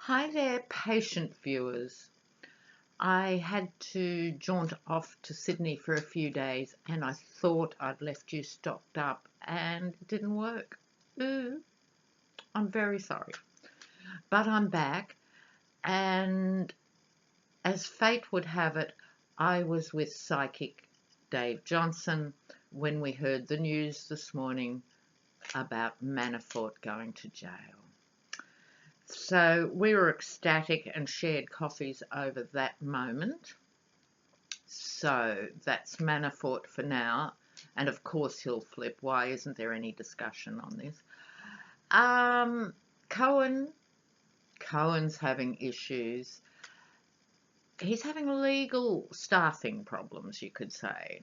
Hi there, patient viewers. I had to jaunt off to Sydney for a few days and I thought I'd left you stocked up and it didn't work. Ooh, I'm very sorry. But I'm back, and as fate would have it, I was with psychic Dave Johnson when we heard the news this morning about Manafort going to jail. So we were ecstatic and shared coffees over that moment. So that's Manafort for now. And of course he'll flip. Why isn't there any discussion on this? Cohen's having issues. He's having legal staffing problems, you could say.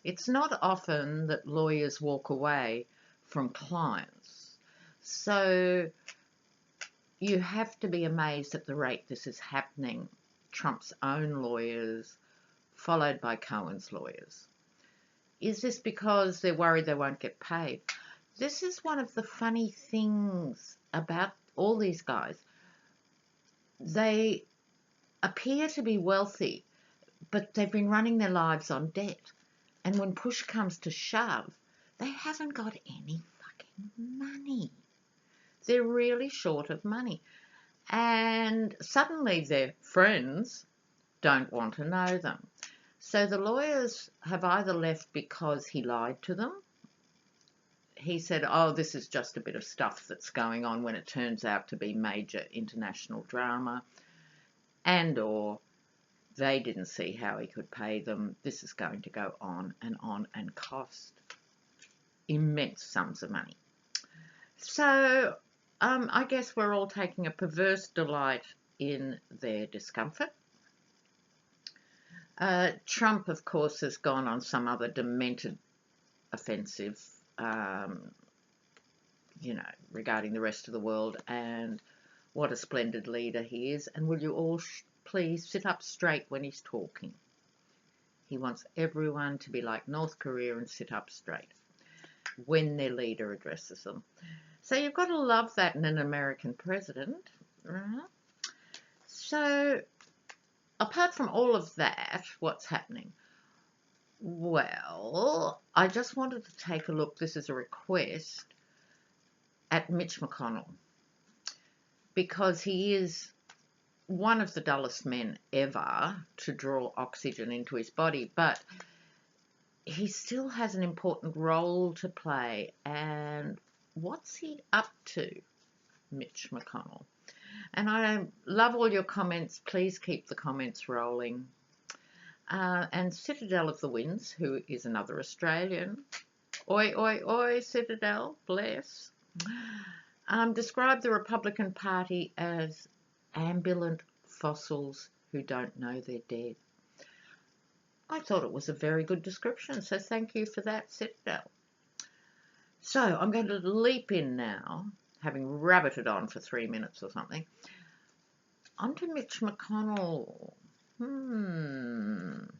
It's not often that lawyers walk away from clients. So you have to be amazed at the rate this is happening. Trump's own lawyers, followed by Cohen's lawyers. Is this because they're worried they won't get paid? This is one of the funny things about all these guys. They appear to be wealthy, but they've been running their lives on debt. And when push comes to shove, they haven't got any fucking money. They're really short of money. And suddenly their friends don't want to know them. So the lawyers have either left because he lied to them. He said, oh, this is just a bit of stuff that's going on, when it turns out to be major international drama, and or they didn't see how he could pay them. This is going to go on and cost immense sums of money. So I guess we're all taking a perverse delight in their discomfort. Trump, of course, has gone on some other demented offensive, regarding the rest of the world and what a splendid leader he is. And will you all please sit up straight when he's talking? He wants everyone to be like North Korea and sit up straight when their leader addresses them. So you've got to love that in an American president, right? So apart from all of that, what's happening? Well, I just wanted to take a look, this is a request, at Mitch McConnell, because he is one of the dullest men ever to draw oxygen into his body, but he still has an important role to play. And what's he up to, Mitch McConnell? And I love all your comments. Please keep the comments rolling. And Citadel of the Winds, who is another Australian, oi, oi, oi, Citadel, bless, described the Republican Party as ambulant fossils who don't know they're dead. I thought it was a very good description, so thank you for that, Citadel. So I'm going to leap in now, having rabbited on for 3 minutes or something, onto Mitch McConnell. And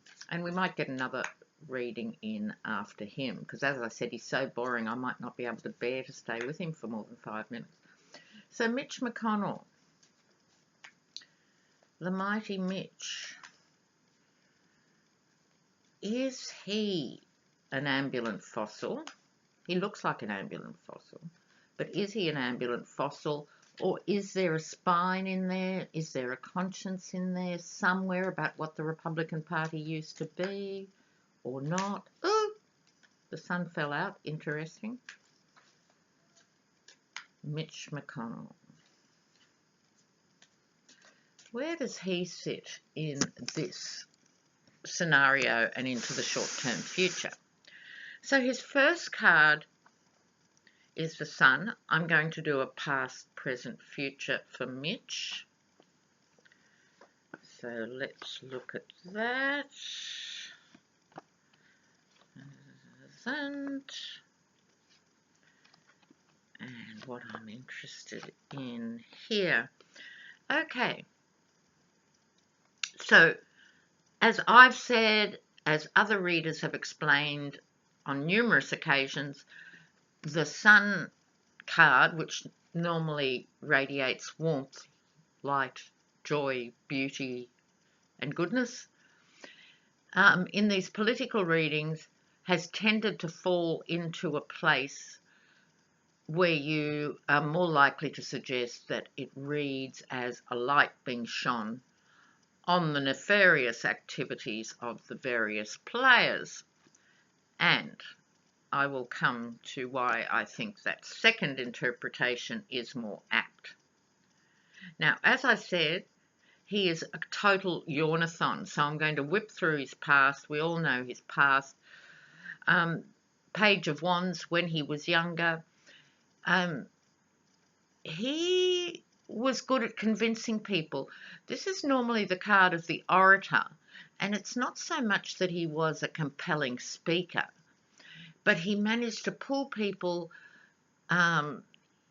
we might get another reading in after him, because as I said, he's so boring I might not be able to bear to stay with him for more than 5 minutes. So Mitch McConnell, the mighty Mitch, is he an ambulant fossil? He looks like an ambulant fossil, but is he an ambulant fossil? Or is there a spine in there? Is there a conscience in there somewhere about what the Republican Party used to be or not? Ooh, the sun fell out. Interesting. Mitch McConnell. Where does he sit in this scenario and into the short-term future? So his first card is the sun. I'm going to do a past, present, future for Mitch. So let's look at that. And what I'm interested in here. Okay. So as I've said, as other readers have explained on numerous occasions, the sun card, which normally radiates warmth, light, joy, beauty, and goodness, in these political readings has tended to fall into a place where you are more likely to suggest that it reads as a light being shone on the nefarious activities of the various players. And I will come to why I think that second interpretation is more apt. Now, as I said, he is a total yawnathon, so I'm going to whip through his past. We all know his past. Page of Wands, when he was younger, he was good at convincing people. This is normally the card of the orator, and it's not so much that he was a compelling speaker, but he managed to pull people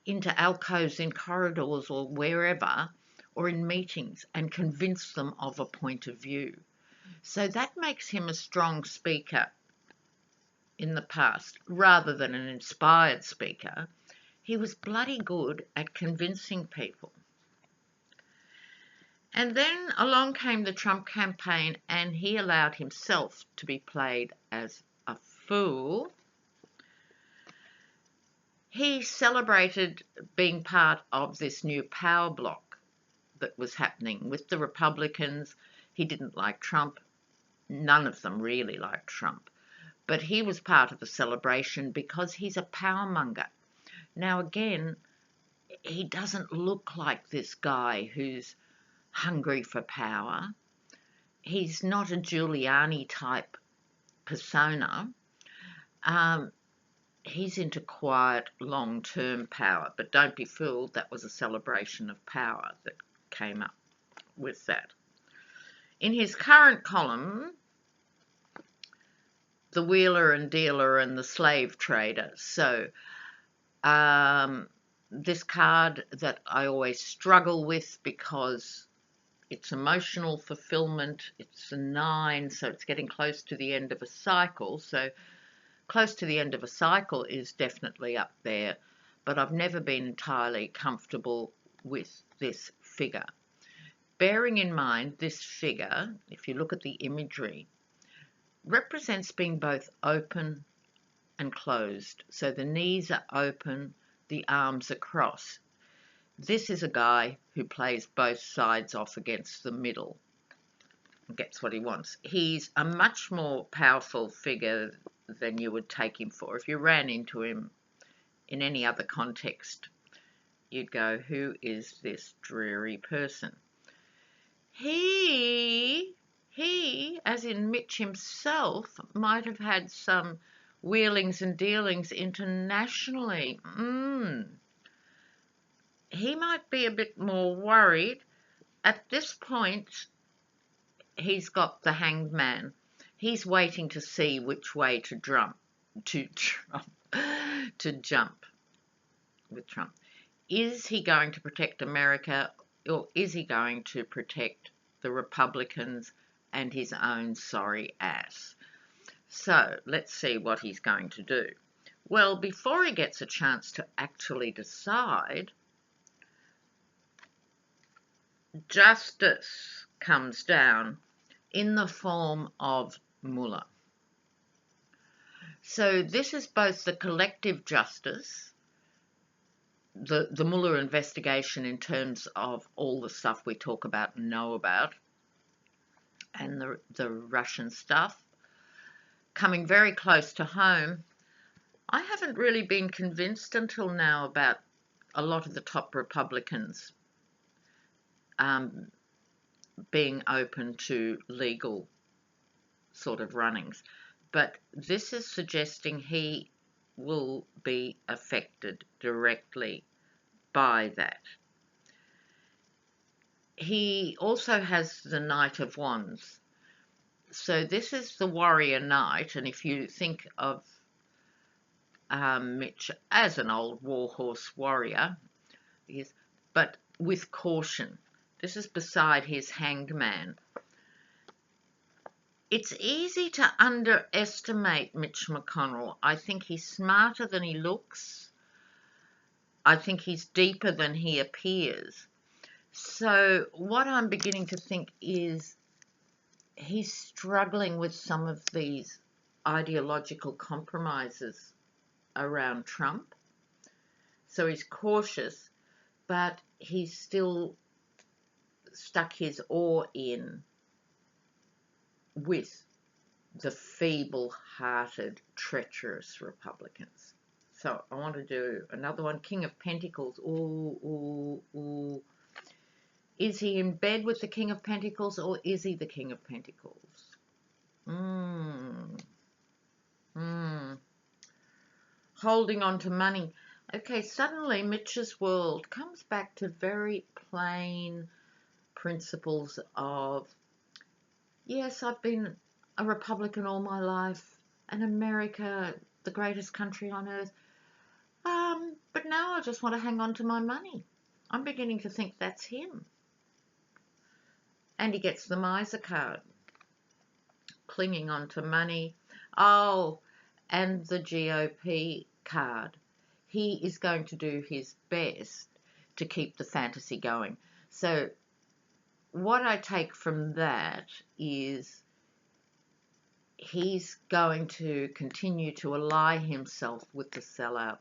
into alcoves in corridors or wherever, or in meetings, and convince them of a point of view. So that makes him a strong speaker in the past, rather than an inspired speaker. He was bloody good at convincing people. And then along came the Trump campaign, and he allowed himself to be played as a fool. He celebrated being part of this new power bloc that was happening with the Republicans. He didn't like Trump. None of them really liked Trump. But he was part of the celebration because he's a power monger. Now, again, he doesn't look like this guy who's hungry for power. He's not a Giuliani-type persona. He's into quiet, long-term power. But don't be fooled, that was a celebration of power that came up with that. In his current column, the wheeler and dealer and the slave trader. So this card that I always struggle with because it's emotional fulfillment. It's a 9, so it's getting close to the end of a cycle. So close to the end of a cycle is definitely up there, but I've never been entirely comfortable with this figure. Bearing in mind this figure, if you look at the imagery, represents being both open and closed. So the knees are open, the arms are crossed. This is a guy who plays both sides off against the middle and gets what he wants. He's a much more powerful figure than you would take him for. If you ran into him in any other context, you'd go, who is this dreary person? He, as in Mitch himself, might have had some wheelings and dealings internationally. He might be a bit more worried. At this point, he's got the Hanged Man. He's waiting to see which way to jump with Trump. Is he going to protect America, or is he going to protect the Republicans and his own sorry ass? So let's see what he's going to do. Well, before he gets a chance to actually decide, justice comes down in the form of Mueller. So this is both the collective justice, the Mueller investigation in terms of all the stuff we talk about and know about, and the Russian stuff, coming very close to home. I haven't really been convinced until now about a lot of the top Republicans being open to legal sort of runnings. But this is suggesting he will be affected directly by that. He also has the Knight of Wands. So this is the warrior knight, and if you think of Mitch as an old warhorse warrior, but with caution. This is beside his Hanged Man. It's easy to underestimate Mitch McConnell. I think he's smarter than he looks. I think he's deeper than he appears. So what I'm beginning to think is he's struggling with some of these ideological compromises around Trump. So he's cautious, but he's still stuck his oar in with the feeble-hearted, treacherous Republicans. So I want to do another one. King of Pentacles. Ooh, ooh, ooh. Is he in bed with the King of Pentacles, or is he the King of Pentacles? Holding on to money. Okay, suddenly Mitch's world comes back to very plain principles of, yes, I've been a Republican all my life, and America, the greatest country on earth. But now I just want to hang on to my money. I'm beginning to think that's him. And he gets the miser card, clinging on to money. Oh, and the GOP card. He is going to do his best to keep the fantasy going. So what I take from that is he's going to continue to ally himself with the sellout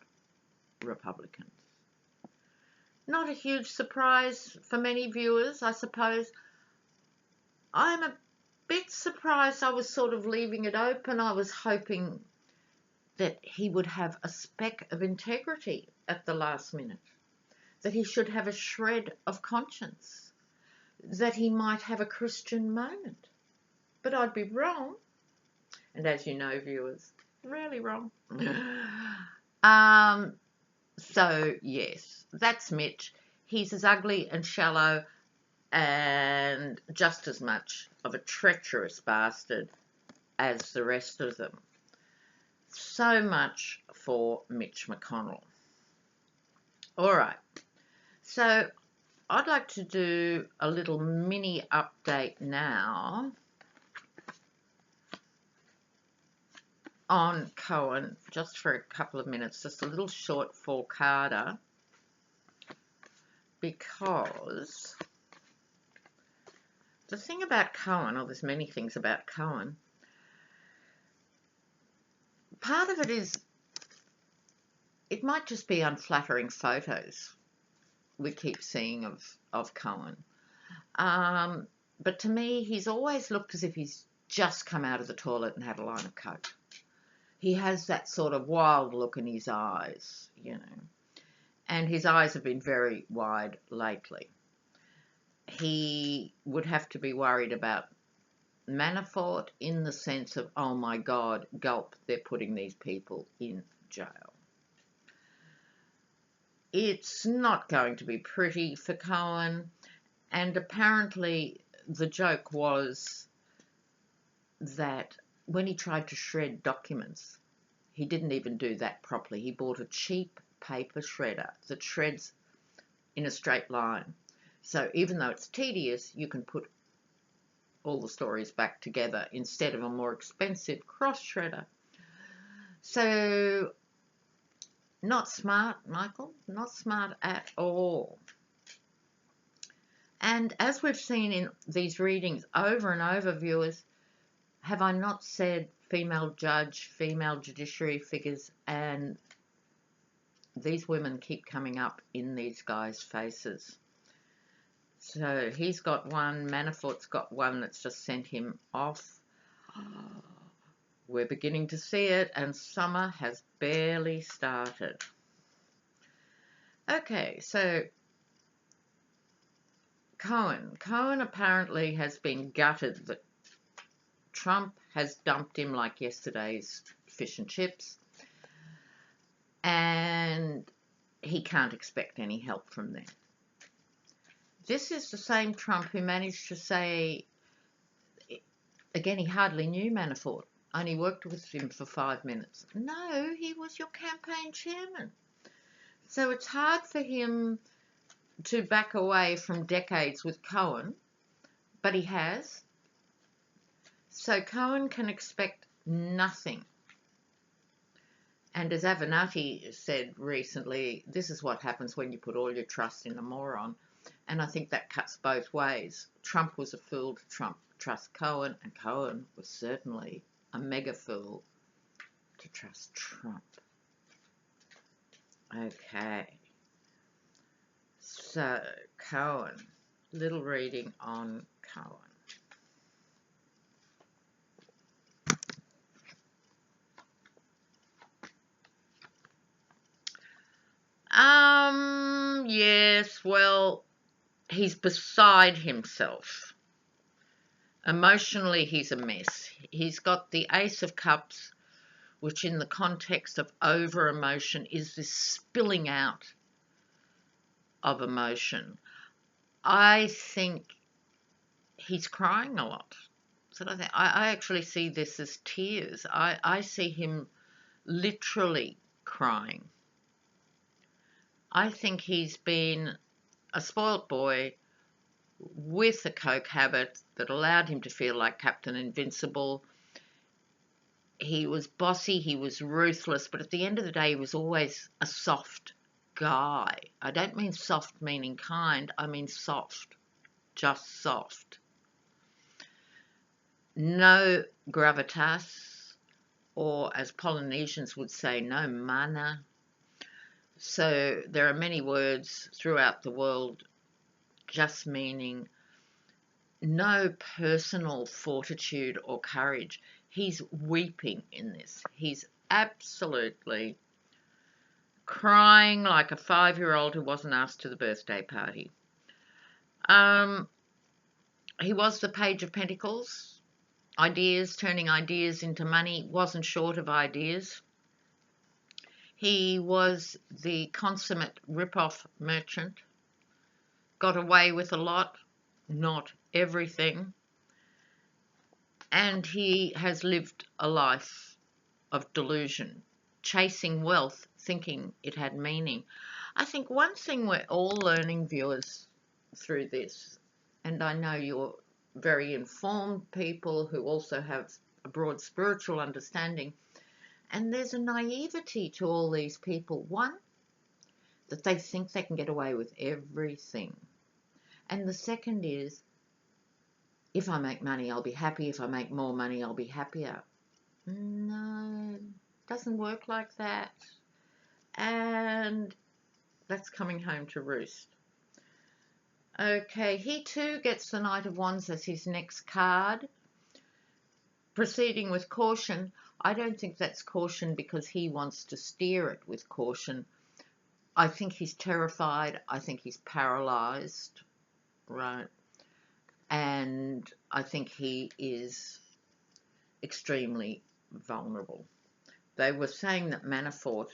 Republicans. Not a huge surprise for many viewers, I suppose. I'm a bit surprised. I was sort of leaving it open. I was hoping that he would have a speck of integrity at the last minute, that he should have a shred of conscience, that he might have a Christian moment. But I'd be wrong. And as you know, viewers, really wrong. So, yes, that's Mitch. He's as ugly and shallow and just as much of a treacherous bastard as the rest of them. So much for Mitch McConnell. All right, so I'd like to do a little mini update now on Cohen, just for a couple of minutes, just a little short four-carder, because the thing about Cohen, or there's many things about Cohen, part of it is it might just be unflattering photos we keep seeing of Cohen. But to me, he's always looked as if he's just come out of the toilet and had a line of coke. He has that sort of wild look in his eyes, you know, and his eyes have been very wide lately. He would have to be worried about Manafort in the sense of, oh my God, gulp, they're putting these people in jail. It's not going to be pretty for Cohen, and apparently the joke was that when he tried to shred documents, he didn't even do that properly. He bought a cheap paper shredder that shreds in a straight line. So even though it's tedious, you can put all the stories back together instead of a more expensive cross shredder. So not smart, Michael, not smart at all. And as we've seen in these readings over and over, viewers, have I not said female judge, female judiciary figures, and these women keep coming up in these guys' faces. So he's got one, Manafort's got one that's just sent him off. We're beginning to see it, and summer has barely started. Okay, so Cohen apparently has been gutted that Trump has dumped him like yesterday's fish and chips, and he can't expect any help from them. This is the same Trump who managed to say, again, he hardly knew Manafort, only worked with him for 5 minutes. No, he was your campaign chairman. So it's hard for him to back away from decades with Cohen, but he has. So Cohen can expect nothing. And as Avenatti said recently, this is what happens when you put all your trust in a moron. And I think that cuts both ways. Trump was a fool to trust Cohen, and Cohen was certainly a mega fool to trust Trump. Okay. So, Cohen. Little reading on Cohen. Yes, well, he's beside himself. Emotionally, he's a mess. He's got the Ace of Cups, which in the context of over-emotion is this spilling out of emotion. I think he's crying a lot. So I actually see this as tears. I see him literally crying. I think he's been a spoilt boy with a coke habit that allowed him to feel like Captain Invincible. He was bossy, he was ruthless, but at the end of the day, he was always a soft guy. I don't mean soft meaning kind, I mean soft, just soft. No gravitas, or as Polynesians would say, no mana. So there are many words throughout the world just meaning no personal fortitude or courage. He's weeping in this. He's absolutely crying like a 5-year-old who wasn't asked to the birthday party. He was the Page of Pentacles. Ideas, turning ideas into money, wasn't short of ideas. He was the consummate rip-off merchant. Got away with a lot, not everything. And he has lived a life of delusion, chasing wealth, thinking it had meaning. I think one thing we're all learning, viewers, through this, and I know you're very informed people who also have a broad spiritual understanding, and there's a naivety to all these people. One, that they think they can get away with everything. And the second is, if I make money, I'll be happy. If I make more money, I'll be happier. No, it doesn't work like that. And that's coming home to roost. Okay, he too gets the Knight of Wands as his next card. Proceeding with caution. I don't think that's caution because he wants to steer it with caution. I think he's terrified. I think he's paralyzed, right? And I think he is extremely vulnerable. They were saying that Manafort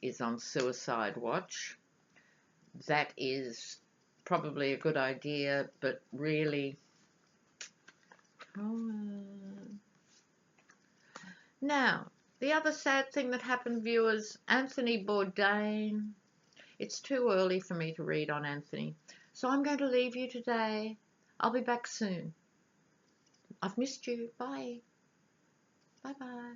is on suicide watch. That is probably a good idea, but really... Now, the other sad thing that happened, viewers, Anthony Bourdain. It's too early for me to read on Anthony, so I'm going to leave you today. I'll be back soon. I've missed you. Bye. Bye-bye.